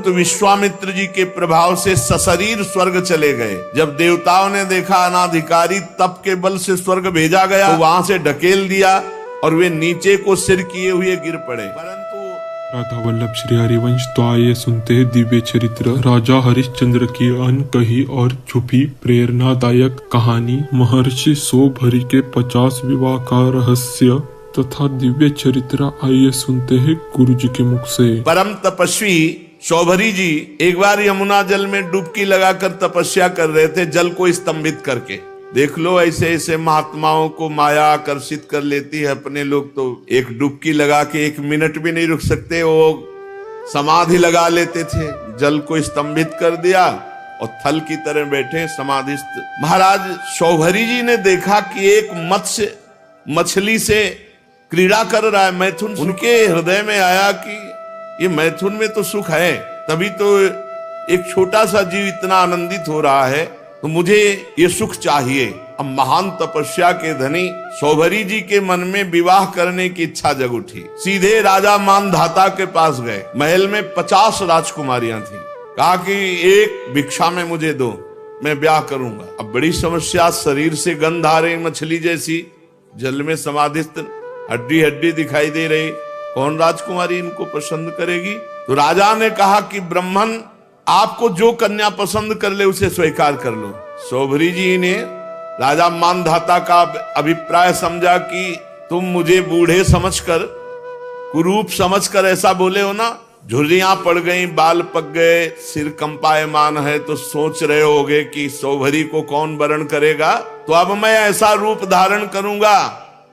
परंतु विश्वामित्र जी के प्रभाव से सशरीर स्वर्ग चले गए। जब देवताओं ने देखा अनाधिकारी तप के बल से स्वर्ग भेजा गया, तो वहां से ढकेल दिया और वे नीचे को सिर किए हुए गिर पड़े। परंतु राधा वल्लभ श्री हरिवंश तो आइए सुनते हैं दिव्य चरित्र राजा हरिश्चंद्र की अनकही और छुपी प्रेरणादायक कहानी। महर्षि शोभरी के 50 विवाह का रहस्य तथा दिव्य चरित्र आइए सुनते हैं गुरु जी के मुख से। परम तपस्वी शोभरी जी एक बार यमुना जल में डुबकी लगाकर तपस्या कर रहे थे, जल को स्तंभित करके। देख लो, ऐसे ऐसे महात्माओं को माया आकर्षित कर लेती है। अपने लोग तो एक डुबकी लगा के 1 मिनट भी नहीं रुक सकते, वो समाधि लगा लेते थे। जल को स्तंभित कर दिया और थल की तरह बैठे समाधिस्थ। महाराज शोभरी जी ने देखा कि एक मत्स्य मछली से क्रीड़ा कर रहा है, मैथुन। उनके हृदय में आया कि ये मैथुन में तो सुख है, तभी तो एक छोटा सा जीव इतना आनंदित हो रहा है, तो मुझे ये सुख चाहिए। अब महान तपस्या के धनी शोभरी जी के मन में विवाह करने की इच्छा जग उठी। सीधे राजा मानधाता के पास गए। महल में 50 राजकुमारियां थी। कहा कि एक भिक्षा में मुझे दो, मैं ब्याह करूंगा। अब बड़ी समस्या, शरीर से गंध आ रही, मछली जैसी, जल में समाधिस्थ, हड्डी हड्डी दिखाई दे रही। कौन राजकुमारी इनको पसंद करेगी? तो राजा ने कहा कि ब्राह्मण आपको जो कन्या पसंद कर ले उसे स्वीकार कर लो। शोभरी जी ने राजा मानधाता का अभिप्राय समझा कि तुम मुझे बूढ़े समझकर, कुरूप समझकर ऐसा बोले हो ना। झुर्रियां पड़ गई, बाल पक गए, सिर कंपायमान है, तो सोच रहे होगे कि शोभरी को कौन वरण करेगा। तो अब मैं ऐसा रूप धारण करूंगा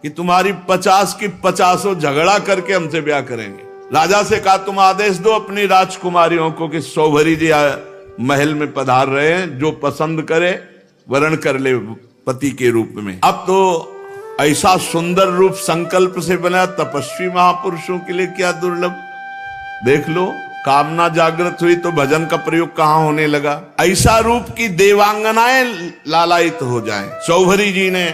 कि तुम्हारी 50 की 50 झगड़ा करके हमसे ब्याह करेंगे। राजा से कहा तुम आदेश दो अपनी राजकुमारियों को कि शोभरी जी महल में पधार रहे हैं, जो पसंद करे वरण कर ले पति के रूप में। अब तो ऐसा सुंदर रूप संकल्प से बना, तपस्वी महापुरुषों के लिए क्या दुर्लभ। देख लो, कामना जागृत हुई तो भजन का प्रयोग कहां होने लगा। ऐसा रूप की देवांगनाएं लालायित हो जाएं। शोभरी जी ने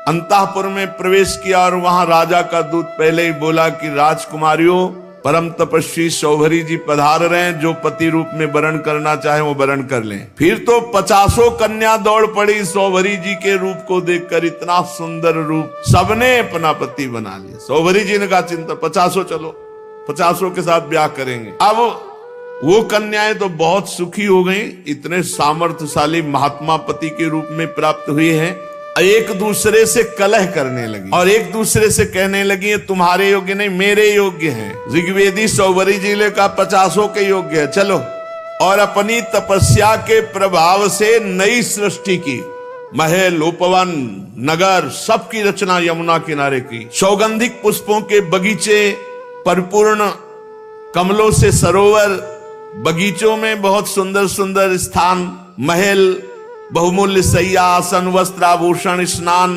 अंतःपुर में प्रवेश किया और वहां राजा का दूत पहले ही बोला कि राजकुमारियों, परम तपस्वी शोभरी जी पधार रहे हैं, जो पति रूप में वरण करना चाहे वो वरण कर लें। फिर तो 50 कन्या दौड़ पड़ी शोभरी जी के रूप को देखकर। इतना सुंदर रूप, सबने अपना पति बना लिया। शोभरी जी ने कहा चिंता 50 चलो, 50 के साथ ब्याह करेंगे। अब वो कन्याएं तो बहुत सुखी हो गई, इतने सामर्थ्यशाली महात्मा पति के रूप में प्राप्त हुए हैं। एक दूसरे से कलह करने लगी और एक दूसरे से कहने लगी तुम्हारे योग्य नहीं, मेरे योग्य हैं। ऋग्वेदी शोभरी जी ने कहा 50 के योग्य है, चलो। और अपनी तपस्या के प्रभाव से नई सृष्टि की, महल, उपवन, नगर, सबकी रचना यमुना किनारे की। सौगंधिक पुष्पों के बगीचे, परिपूर्ण कमलों से सरोवर, बगीचों में बहुत सुंदर सुंदर स्थान, महल, बहुमूल्य शैया, आसन, वस्त्र, आभूषण, स्नान,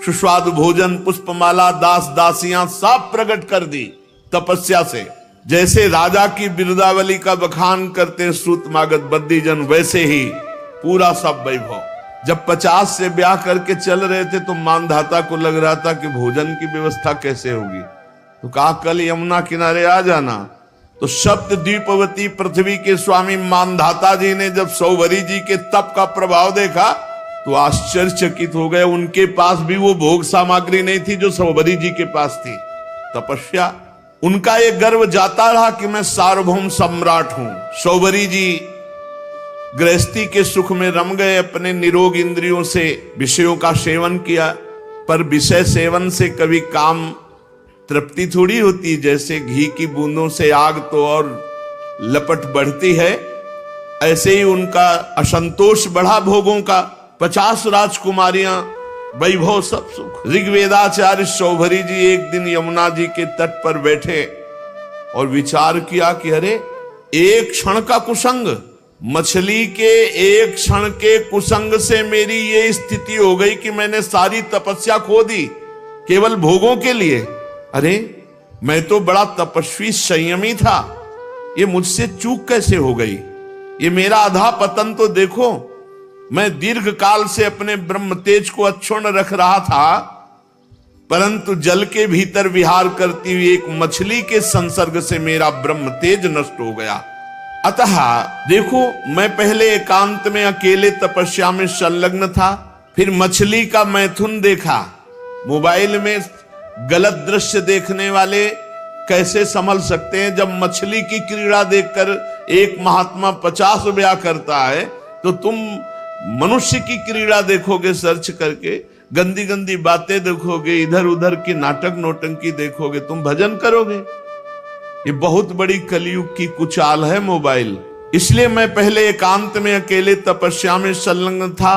सुस्वादु भोजन, पुष्पमाला, दास दासियां सब प्रकट कर दी तपस्या से। जैसे राजा की बिरुदावली का बखान करते सूत मागध बद्दीजन, वैसे ही पूरा सब वैभव। जब 50 से ब्याह करके चल रहे थे तो मानधाता को लग रहा था कि भोजन की व्यवस्था कैसे होगी। तो कहा कल यमुना किनारे आ जाना। तो सप्त द्वीपवती पृथ्वी के स्वामी मानधाता जी ने जब शोभरी जी के तप का प्रभाव देखा तो आश्चर्यचकित हो गए। उनके पास भी वो भोग सामग्री नहीं थी जो शोभरी जी के पास थी। तपस्या, उनका ये गर्व जाता रहा कि मैं सार्वभौम सम्राट हूं। शोभरी जी गृहस्थी के सुख में रम गए, अपने निरोग इंद्रियों से विषयों का सेवन किया। पर विषय सेवन से कभी काम तृप्ति थोड़ी होती। जैसे घी की बूंदों से आग तो और लपट बढ़ती है, ऐसे ही उनका असंतोष बढ़ा भोगों का। 50 राजकुमारियां, वैभव, सब सुख। ऋग्वेदाचार्य शोभरी जी एक दिन यमुना जी के तट पर बैठे और विचार किया कि अरे एक क्षण का कुसंग, मछली के एक क्षण के कुसंग से मेरी ये स्थिति हो गई कि मैंने सारी तपस्या खो दी केवल भोगों के लिए। अरे मैं तो बड़ा तपस्वी संयमी था, ये मुझसे चूक कैसे हो गई? ये मेरा अधा पतन तो देखो। मैं दीर्घ काल से अपने ब्रह्म तेज को अक्षुण्ण रख रहा था, परंतु जल के भीतर विहार करती हुई एक मछली के संसर्ग से मेरा ब्रह्म तेज नष्ट हो गया। अतः देखो, मैं पहले एकांत में अकेले तपस्या में संलग्न था, फिर मछली का मैथुन देखा। मोबाइल में गलत दृश्य देखने वाले कैसे संभल सकते हैं? जब मछली की क्रीड़ा देखकर एक महात्मा 50 ब्याह करता है, तो तुम मनुष्य की क्रीड़ा देखोगे सर्च करके, गंदी गंदी बातें देखोगे, इधर उधर की नाटक नौटंकी देखोगे, तुम भजन करोगे? ये बहुत बड़ी कलयुग की कुचाल है मोबाइल। इसलिए मैं पहले एकांत में अकेले तपस्या में संलग्न था,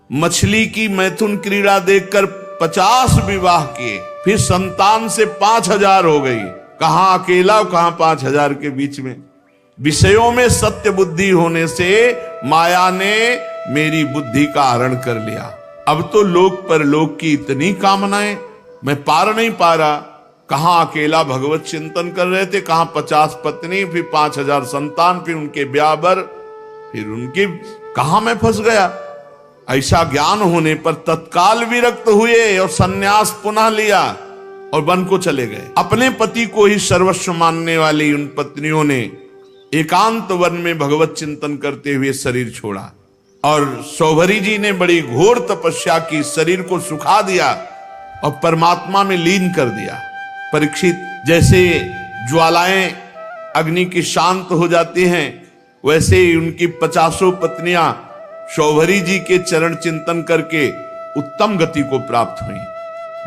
मछली की मैथुन क्रीड़ा देखकर 50 विवाह किए, फिर संतान से 5000 हो गई। कहां अकेला, कहां 5000 के बीच में। विषयों में सत्य बुद्धि होने से माया ने मेरी बुद्धि का हरण कर लिया। अब तो लोक परलोक की इतनी कामनाएं, मैं पार नहीं पा रहा। कहां अकेला भगवत चिंतन कर रहे थे, कहां 50 पत्नी, फिर 5000 संतान, फिर उनके ब्याह बर, फिर उनकी, कहां मैं फंस गया। ऐसा ज्ञान होने पर तत्काल विरक्त हुए और सन्यास पुनः लिया और वन को चले गए। अपने पति को ही सर्वस्व मानने वाली उन पत्नियों ने एकांत वन में भगवत चिंतन करते हुए शरीर छोड़ा। और सौभरी जी ने बड़ी घोर तपस्या की, शरीर को सुखा दिया और परमात्मा में लीन कर दिया। परीक्षित, जैसे ज्वालाएं अग्नि की शांत हो जाती हैं, वैसे ही उनकी 50 पत्नियां सौभरी जी के चरण चिंतन करके उत्तम गति को प्राप्त हुई,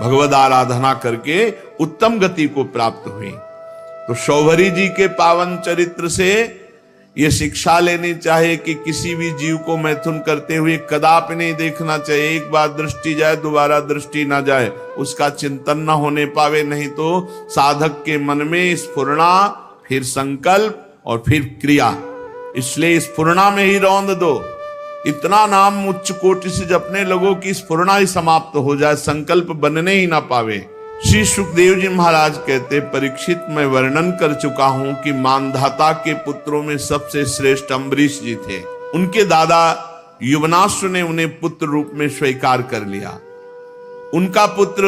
भगवद आराधना करके उत्तम गति को प्राप्त हुई। तो सौभरी जी के पावन चरित्र से ये शिक्षा लेनी चाहिए कि किसी भी जीव को मैथुन करते हुए कदापि नहीं देखना चाहिए। एक बार दृष्टि जाए, दोबारा दृष्टि ना जाए, उसका चिंतन ना होने पावे, नहीं तो साधक के मन में स्फुरना, फिर संकल्प और फिर क्रिया। इसलिए स्फुरना में ही रौंद दो। इतना नाम उच्च कोटि से जपने लोगों की स्फुरना ही समाप्त हो जाए, संकल्प बनने ही ना पावे। श्री सुखदेव जी महाराज कहते, परीक्षित, मैं वर्णन कर चुका हूं कि मानधाता के पुत्रों में सबसे श्रेष्ठ अम्बरीश जी थे। उनके दादा युवनाश्व ने उन्हें पुत्र रूप में स्वीकार कर लिया। उनका पुत्र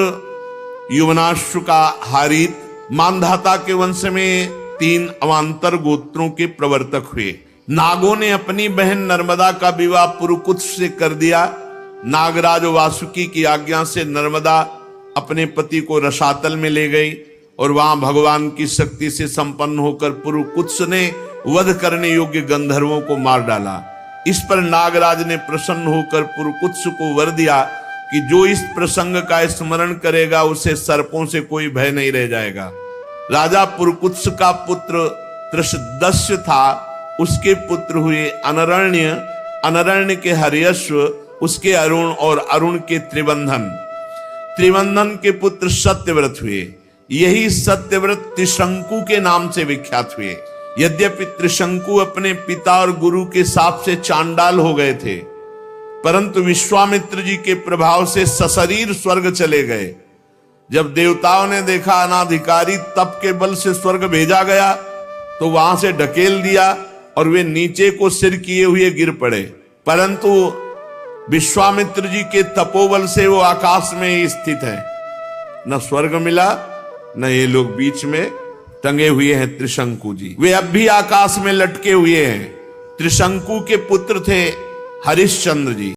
युवनाश्व का हारित मानधाता के वंश में 3 अवान्तर गोत्रों के प्रवर्तक हुए। नागों ने अपनी बहन नर्मदा का विवाह पुरुकुत्स से कर दिया। नागराज वासुकी की आज्ञा से नर्मदा अपने पति को रसातल में ले गई और वहां भगवान की शक्ति से संपन्न होकर पुरुकुत्स ने वध करने योग्य गंधर्वों को मार डाला। इस पर नागराज ने प्रसन्न होकर पुरुकुत्स को वर दिया कि जो इस प्रसंग का स्मरण करेगा उसे सर्पों से कोई भय नहीं रह जाएगा। राजा पुरुकुत्स का पुत्र त्रिशदस्य था, उसके पुत्र हुए अनरण्य, अनरण्य के हर्यश्व, उसके अरुण और अरुण के त्रिबंधन, त्रिबंधन के पुत्र सत्यव्रत हुए। यही सत्यव्रत त्रिशंकु के नाम से विख्यात हुए। यद्यपि त्रिशंकु अपने पिता और गुरु के साप से चांडाल हो गए थे, परंतु विश्वामित्र जी के प्रभाव से सशरीर स्वर्ग चले गए। जब देवताओं ने देखा अनाधिकारी तप के बल से स्वर्ग भेजा गया, तो वहां से ढकेल दिया और वे नीचे को सिर किए हुए गिर पड़े। परंतु विश्वामित्र जी के तपोबल से वो आकाश में ही स्थित है। न स्वर्ग मिला, न ये लोग बीच में टंगे हुए हैं। त्रिशंकु जी वे अब भी आकाश में लटके हुए हैं। त्रिशंकु के पुत्र थे हरिश्चंद्र जी।